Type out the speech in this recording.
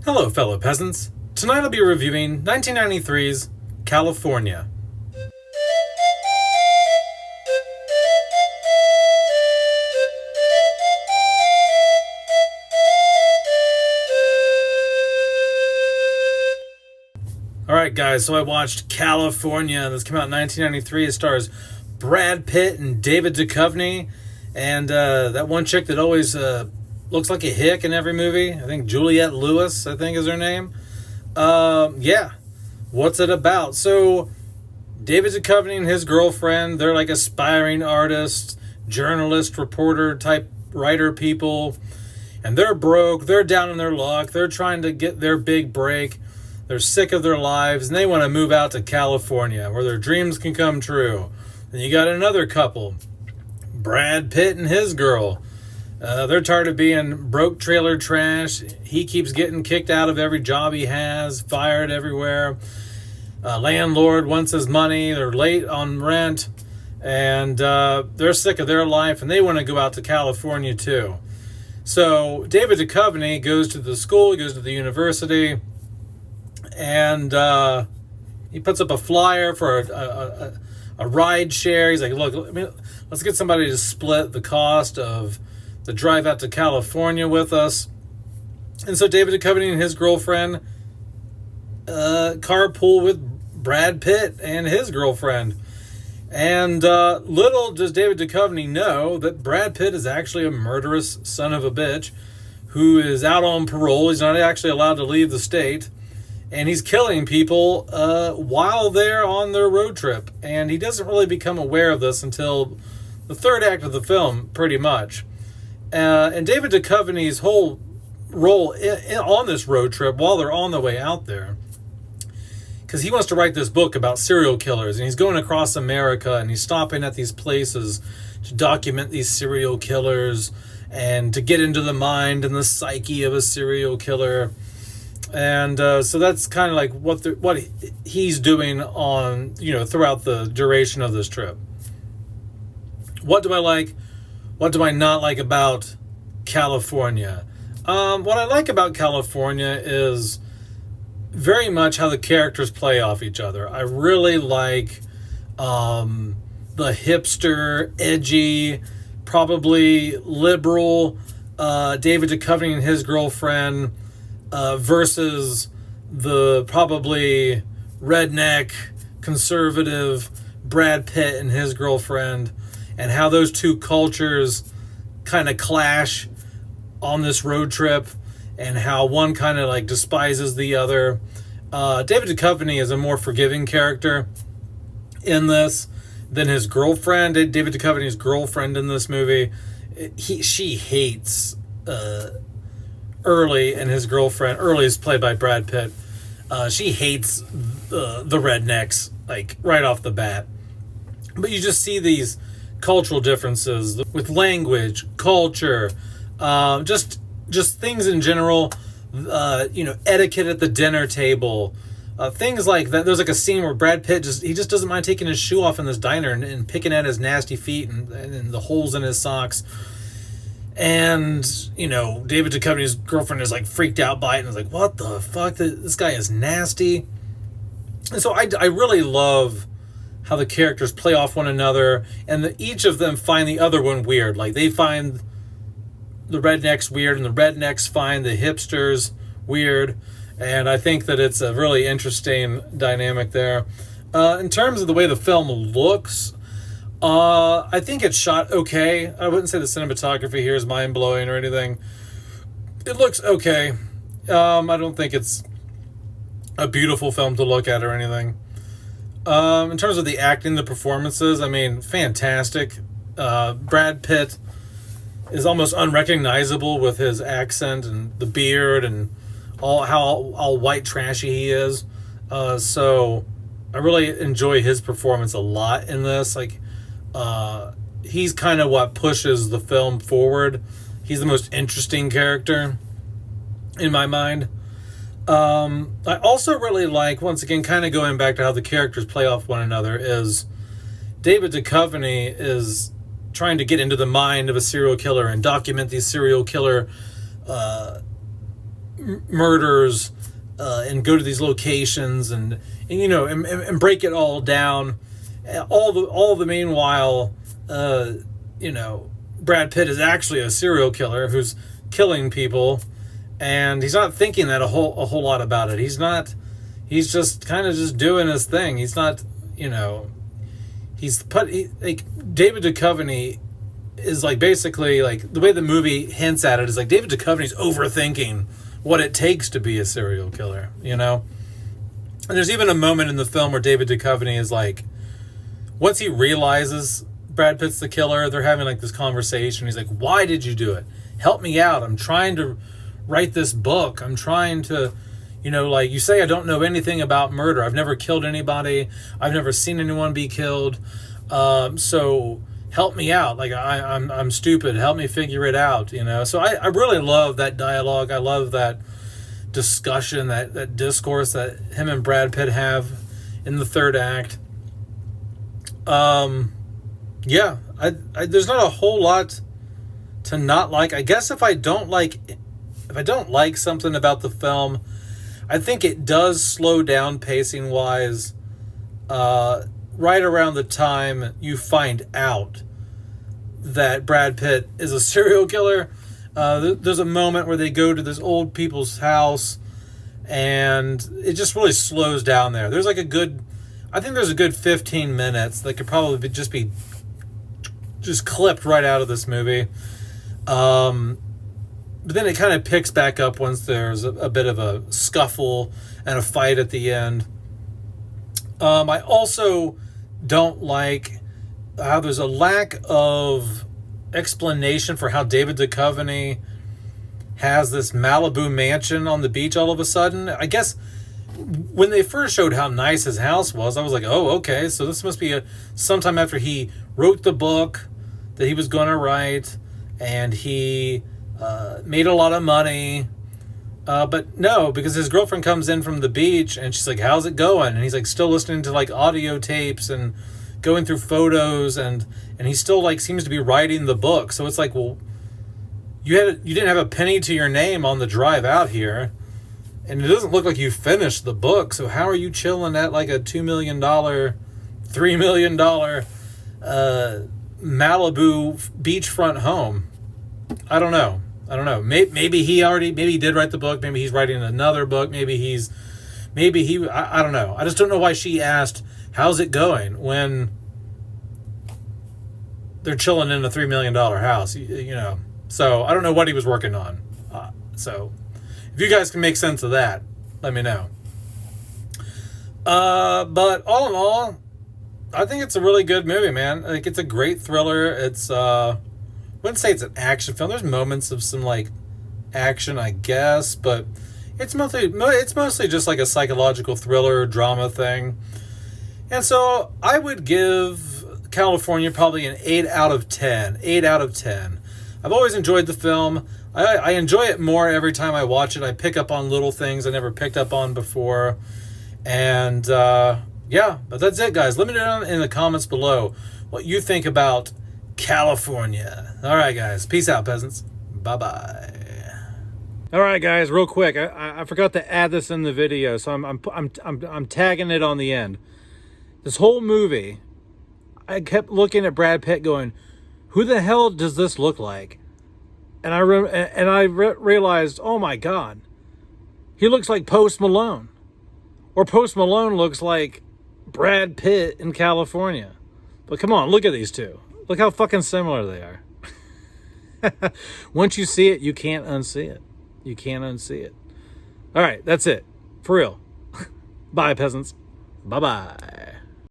Hello, fellow peasants. Tonight I'll be reviewing 1993's Kalifornia. Alright, guys, so I watched Kalifornia. This came out in 1993. It stars Brad Pitt and David Duchovny, and that one chick that always looks like a hick in every movie. I think Juliette Lewis, I think is her name. Yeah. What's it about? So, David Duchovny and his girlfriend, they're like aspiring artists, journalist, reporter type writer people, and they're broke, they're down in their luck, they're trying to get their big break. They're sick of their lives, and they want to move out to California, where their dreams can come true. Then you got another couple, Brad Pitt and his girl. They're tired of being broke trailer trash. He keeps getting kicked out of every job he has, fired everywhere. Landlord wants his money. They're late on rent, and they're sick of their life, and they want to go out to California too. So David Duchovny goes to the school, he goes to the university, and he puts up a flyer for a ride share. He's like, look, let's get somebody to split the cost of the drive out to California with us. And so David Duchovny and his girlfriend carpool with Brad Pitt and his girlfriend. And little does David Duchovny know that Brad Pitt is actually a murderous son of a bitch who is out on parole. He's not actually allowed to leave the state. And he's killing people while they're on their road trip. And he doesn't really become aware of this until the third act of the film, pretty much. And David Duchovny's whole role on this road trip while they're on the way out there, because he wants to write this book about serial killers, and he's going across America, and he's stopping at these places to document these serial killers and to get into the mind and the psyche of a serial killer. And so that's kind of like what he's doing on, throughout the duration of this trip. What do I like? What do I not like about California? What I like about California is very much how the characters play off each other. I really like the hipster, edgy, probably liberal David Duchovny and his girlfriend versus the probably redneck, conservative Brad Pitt and his girlfriend, and how those two cultures kind of clash on this road trip, and how one kind of like despises the other. David Duchovny is a more forgiving character in this than his girlfriend. David Duchovny's girlfriend in this movie, she hates Early, and his girlfriend. Early is played by Brad Pitt. She hates the rednecks, like right off the bat. But you just see these cultural differences with language, culture, just things in general. Etiquette at the dinner table, things like that. There's like a scene where Brad Pitt just doesn't mind taking his shoe off in this diner and picking at his nasty feet and the holes in his socks. And, David Duchovny's girlfriend is like freaked out by it and is like, what the fuck? This guy is nasty. And so I really love how the characters play off one another, and each of them find the other one weird. Like, they find the rednecks weird, and the rednecks find the hipsters weird. And I think that it's a really interesting dynamic there. In terms of the way the film looks, I think it's shot okay. I wouldn't say the cinematography here is mind-blowing or anything. It looks okay. I don't think it's a beautiful film to look at or anything. In terms of the acting, the performances, fantastic. Brad Pitt is almost unrecognizable with his accent and the beard and all white trashy he is. So I really enjoy his performance a lot in this. He's kind of what pushes the film forward. He's the most interesting character in my mind. I also really like, once again, kind of going back to how the characters play off one another, is David Duchovny is trying to get into the mind of a serial killer and document these serial killer murders and go to these locations and and break it all down. All the meanwhile, Brad Pitt is actually a serial killer who's killing people, and he's not thinking that a whole lot about it. He's not. He's just kind of just doing his thing. He's not, like David Duchovny is like basically like the way the movie hints at it is like David Duchovny's overthinking what it takes to be a serial killer, And there's even a moment in the film where David Duchovny is like, once he realizes Brad Pitt's the killer, they're having like this conversation. He's like, "Why did you do it? Help me out. I'm trying to write this book. I'm trying to, like you say, I don't know anything about murder. I've never killed anybody. I've never seen anyone be killed. So help me out. Like I'm stupid. Help me figure it out." So I really love that dialogue. I love that discussion, that discourse that him and Brad Pitt have in the third act. Yeah, there's not a whole lot to not like. I guess if I don't like something about the film, I think it does slow down pacing wise right around the time you find out that Brad Pitt is a serial killer. There's a moment where they go to this old people's house and it just really slows down there. There's like I think there's a good 15 minutes that could probably be clipped right out of this movie. But then it kind of picks back up once there's a bit of a scuffle and a fight at the end. I also don't like how there's a lack of explanation for how David Duchovny has this Malibu mansion on the beach all of a sudden. I guess when they first showed how nice his house was, I was like, oh, okay, so this must be sometime after he wrote the book that he was going to write, and he made a lot of money. But no, because his girlfriend comes in from the beach, and she's like, how's it going? And he's like still listening to like audio tapes and going through photos, and he still like seems to be writing the book. So it's like, well, you didn't have a penny to your name on the drive out here, and it doesn't look like you finished the book. So how are you chilling at like a $2 million, $3 million Malibu beachfront home? I don't know. Maybe he did write the book. Maybe he's writing another book. I don't know. I just don't know why she asked, how's it going, when they're chilling in a $3 million house, So I don't know what he was working on. So if you guys can make sense of that, let me know. But all in all, I think it's a really good movie, man. Like, it's a great thriller. It's I wouldn't say it's an action film. There's moments of some like action, I guess, but it's mostly just like a psychological thriller drama thing. And so I would give Kalifornia probably an 8 out of 10. 8 out of 10. I've always enjoyed the film. I enjoy it more every time I watch it. I pick up on little things I never picked up on before. And yeah, but that's it, guys. Let me know in the comments below what you think about Kalifornia. All right, guys. Peace out, peasants. Bye-bye. All right, guys. Real quick, I forgot to add this in the video, so I'm tagging it on the end. This whole movie, I kept looking at Brad Pitt, going, "Who the hell does this look like?" And I realized, oh my God, he looks like Post Malone, or Post Malone looks like Brad Pitt in California. But come on, look at these two. Look how fucking similar they are. Once you see it, you can't unsee it. You can't unsee it. All right, that's it. For real. Bye, peasants. Bye-bye.